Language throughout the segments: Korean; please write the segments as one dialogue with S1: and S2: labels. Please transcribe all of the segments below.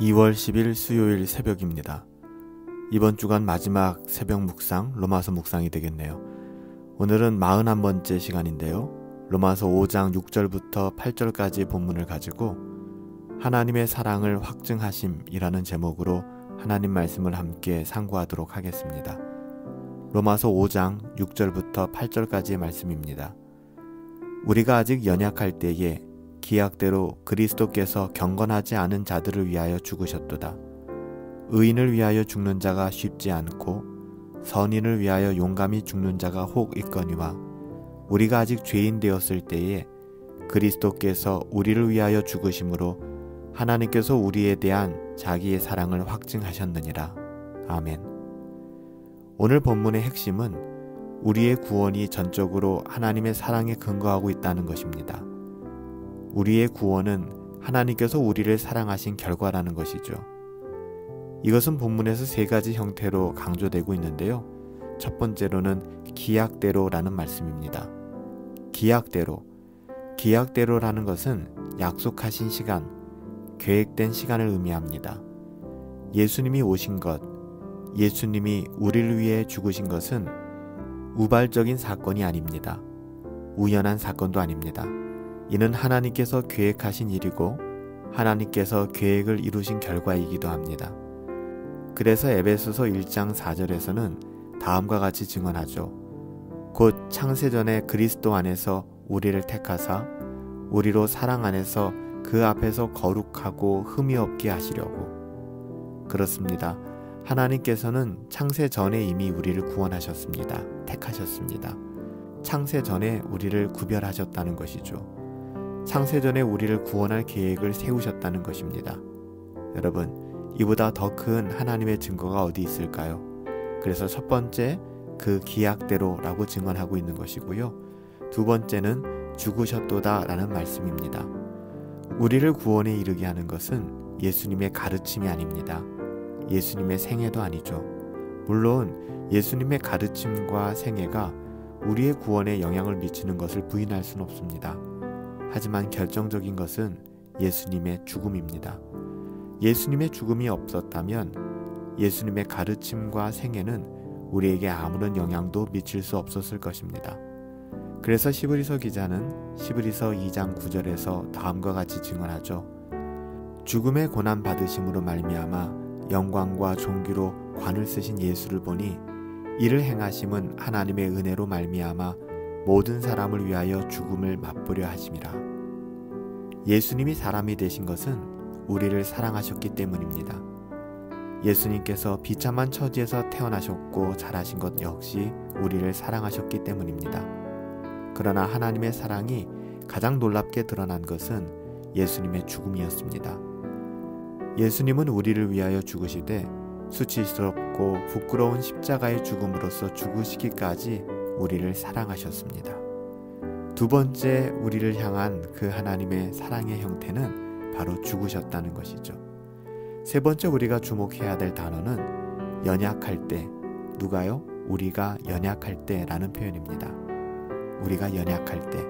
S1: 2월 10일 수요일 새벽입니다. 이번 주간 마지막 새벽 묵상, 로마서 묵상이 되겠네요. 오늘은 41번째 시간인데요. 로마서 5장 6절부터 8절까지 본문을 가지고 하나님의 사랑을 확증하심이라는 제목으로 하나님 말씀을 함께 상고하도록 하겠습니다. 로마서 5장 6절부터 8절까지의 말씀입니다. 우리가 아직 연약할 때에 기약대로 그리스도께서 경건하지 않은 자들을 위하여 죽으셨도다. 의인을 위하여 죽는 자가 쉽지 않고 선인을 위하여 용감히 죽는 자가 혹 있거니와 우리가 아직 죄인 되었을 때에 그리스도께서 우리를 위하여 죽으심으로 하나님께서 우리에 대한 자기의 사랑을 확증하셨느니라. 아멘. 오늘 본문의 핵심은 우리의 구원이 전적으로 하나님의 사랑에 근거하고 있다는 것입니다. 우리의 구원은 하나님께서 우리를 사랑하신 결과라는 것이죠. 이것은 본문에서 세 가지 형태로 강조되고 있는데요. 첫 번째로는 기약대로라는 말씀입니다. 기약대로라는 것은 약속하신 시간, 계획된 시간을 의미합니다. 예수님이 오신 것, 예수님이 우리를 위해 죽으신 것은 우발적인 사건이 아닙니다. 우연한 사건도 아닙니다. 이는 하나님께서 계획하신 일이고 하나님께서 계획을 이루신 결과이기도 합니다. 그래서 에베소서 1장 4절에서는 다음과 같이 증언하죠. 곧 창세전에 그리스도 안에서 우리를 택하사 우리로 사랑 안에서 그 앞에서 거룩하고 흠이 없게 하시려고. 그렇습니다. 하나님께서는 창세전에 이미 우리를 구원하셨습니다. 택하셨습니다. 창세전에 우리를 구별하셨다는 것이죠. 창세전에 우리를 구원할 계획을 세우셨다는 것입니다. 여러분, 이보다 더 큰 하나님의 증거가 어디 있을까요? 그래서 첫 번째, 그 기약대로라고 증언하고 있는 것이고요. 두 번째는 죽으셨도다 라는 말씀입니다. 우리를 구원에 이르게 하는 것은 예수님의 가르침이 아닙니다. 예수님의 생애도 아니죠. 물론 예수님의 가르침과 생애가 우리의 구원에 영향을 미치는 것을 부인할 수는 없습니다. 하지만 결정적인 것은 예수님의 죽음입니다. 예수님의 죽음이 없었다면 예수님의 가르침과 생애는 우리에게 아무런 영향도 미칠 수 없었을 것입니다. 그래서 시브리서 기자는 시브리서 2장 9절에서 다음과 같이 증언하죠. 죽음의 고난 받으심으로 말미암아 영광과 존귀로 관을 쓰신 예수를 보니 이를 행하심은 하나님의 은혜로 말미암아 모든 사람을 위하여 죽음을 맛보려 하심이라. 예수님이 사람이 되신 것은 우리를 사랑하셨기 때문입니다. 예수님께서 비참한 처지에서 태어나셨고 자라신 것 역시 우리를 사랑하셨기 때문입니다. 그러나 하나님의 사랑이 가장 놀랍게 드러난 것은 예수님의 죽음이었습니다. 예수님은 우리를 위하여 죽으시되 수치스럽고 부끄러운 십자가의 죽음으로써 죽으시기까지 우리를 사랑하셨습니다. 두 번째 우리를 향한 그 하나님의 사랑의 형태는 바로 죽으셨다는 것이죠. 세 번째 우리가 주목해야 될 단어는 연약할 때, 누가요? 우리가 연약할 때라는 표현입니다. 우리가 연약할 때.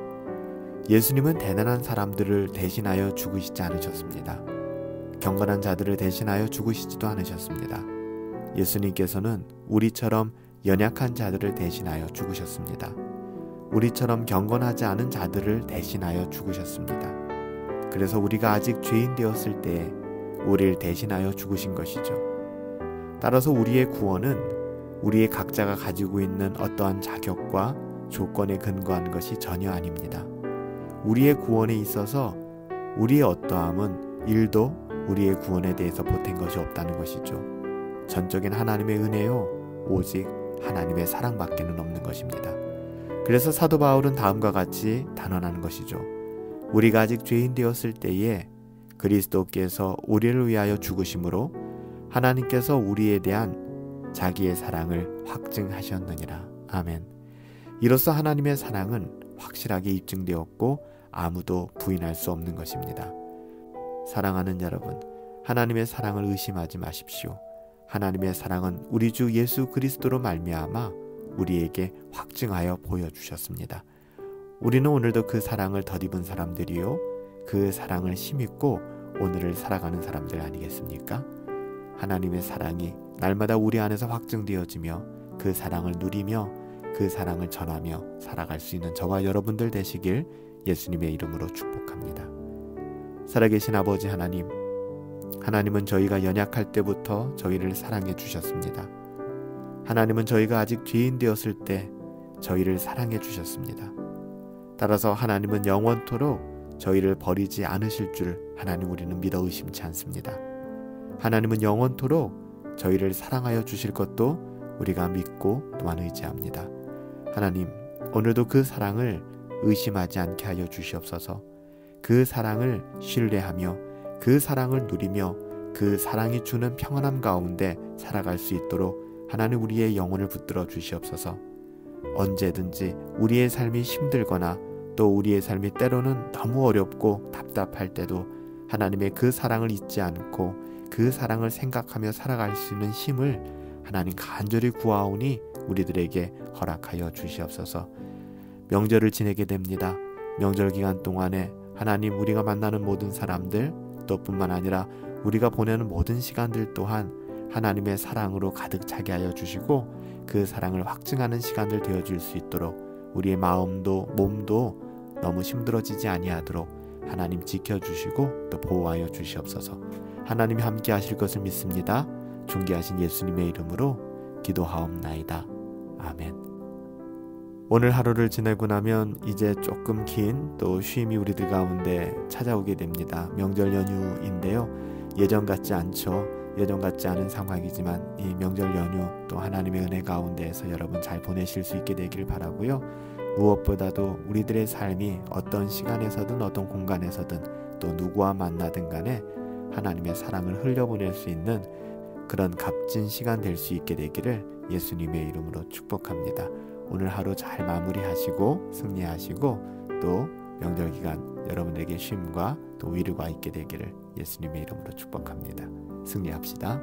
S1: 예수님은 대단한 사람들을 대신하여 죽으시지 않으셨습니다. 경건한 자들을 대신하여 죽으시지도 않으셨습니다. 예수님께서는 우리처럼 연약한 자들을 대신하여 죽으셨습니다. 우리처럼 경건하지 않은 자들을 대신하여 죽으셨습니다. 그래서 우리가 아직 죄인 되었을 때에 우리를 대신하여 죽으신 것이죠. 따라서 우리의 구원은 우리의 각자가 가지고 있는 어떠한 자격과 조건에 근거한 것이 전혀 아닙니다. 우리의 구원에 있어서 우리의 어떠함은 일도 우리의 구원에 대해서 보탠 것이 없다는 것이죠. 전적인 하나님의 은혜요, 오직 하나님의 사랑밖에는 없는 것입니다. 그래서 사도 바울은 다음과 같이 단언하는 것이죠. 우리가 아직 죄인 되었을 때에 그리스도께서 우리를 위하여 죽으심으로 하나님께서 우리에 대한 자기의 사랑을 확증하셨느니라. 아멘. 이로써 하나님의 사랑은 확실하게 입증되었고 아무도 부인할 수 없는 것입니다. 사랑하는 여러분, 하나님의 사랑을 의심하지 마십시오. 하나님의 사랑은 우리 주 예수 그리스도로 말미암아 우리에게 확증하여 보여주셨습니다. 우리는 오늘도 그 사랑을 덧입은 사람들이요, 그 사랑을 힘입고 오늘을 살아가는 사람들 아니겠습니까? 하나님의 사랑이 날마다 우리 안에서 확증되어지며 그 사랑을 누리며 그 사랑을 전하며 살아갈 수 있는 저와 여러분들 되시길 예수님의 이름으로 축복합니다. 살아계신 아버지 하나님, 하나님은 저희가 연약할 때부터 저희를 사랑해 주셨습니다. 하나님은 저희가 아직 죄인 되었을 때 저희를 사랑해 주셨습니다. 따라서 하나님은 영원토록 저희를 버리지 않으실 줄 하나님 우리는 믿어 의심치 않습니다. 하나님은 영원토록 저희를 사랑하여 주실 것도 우리가 믿고 또한 의지합니다. 하나님, 오늘도 그 사랑을 의심하지 않게 하여 주시옵소서. 그 사랑을 신뢰하며 그 사랑을 누리며 그 사랑이 주는 평안함 가운데 살아갈 수 있도록 하나님 우리의 영혼을 붙들어 주시옵소서. 언제든지 우리의 삶이 힘들거나 또 우리의 삶이 때로는 너무 어렵고 답답할 때도 하나님의 그 사랑을 잊지 않고 그 사랑을 생각하며 살아갈 수 있는 힘을 하나님 간절히 구하오니 우리들에게 허락하여 주시옵소서. 명절을 지내게 됩니다. 명절 기간 동안에 하나님 우리가 만나는 모든 사람들 또 뿐만 아니라 우리가 보내는 모든 시간들 또한 하나님의 사랑으로 가득 차게 하여 주시고 그 사랑을 확증하는 시간들 되어줄 수 있도록 우리의 마음도 몸도 너무 힘들어지지 아니하도록 하나님 지켜주시고 또 보호하여 주시옵소서. 하나님이 함께 하실 것을 믿습니다. 존귀하신 예수님의 이름으로 기도하옵나이다. 아멘. 오늘 하루를 지내고 나면 이제 조금 긴 또 쉼이 우리들 가운데 찾아오게 됩니다. 명절 연휴인데요. 예전 같지 않죠. 예전 같지 않은 상황이지만 이 명절 연휴 또 하나님의 은혜 가운데에서 여러분 잘 보내실 수 있게 되길 바라고요. 무엇보다도 우리들의 삶이 어떤 시간에서든 어떤 공간에서든 또 누구와 만나든 간에 하나님의 사랑을 흘려보낼 수 있는 그런 값진 시간 될 수 있게 되기를 예수님의 이름으로 축복합니다. 오늘 하루 잘 마무리하시고 승리하시고 또 명절 기간 여러분에게 쉼과 또 위로가 있게 되기를 예수님의 이름으로 축복합니다. 승리합시다.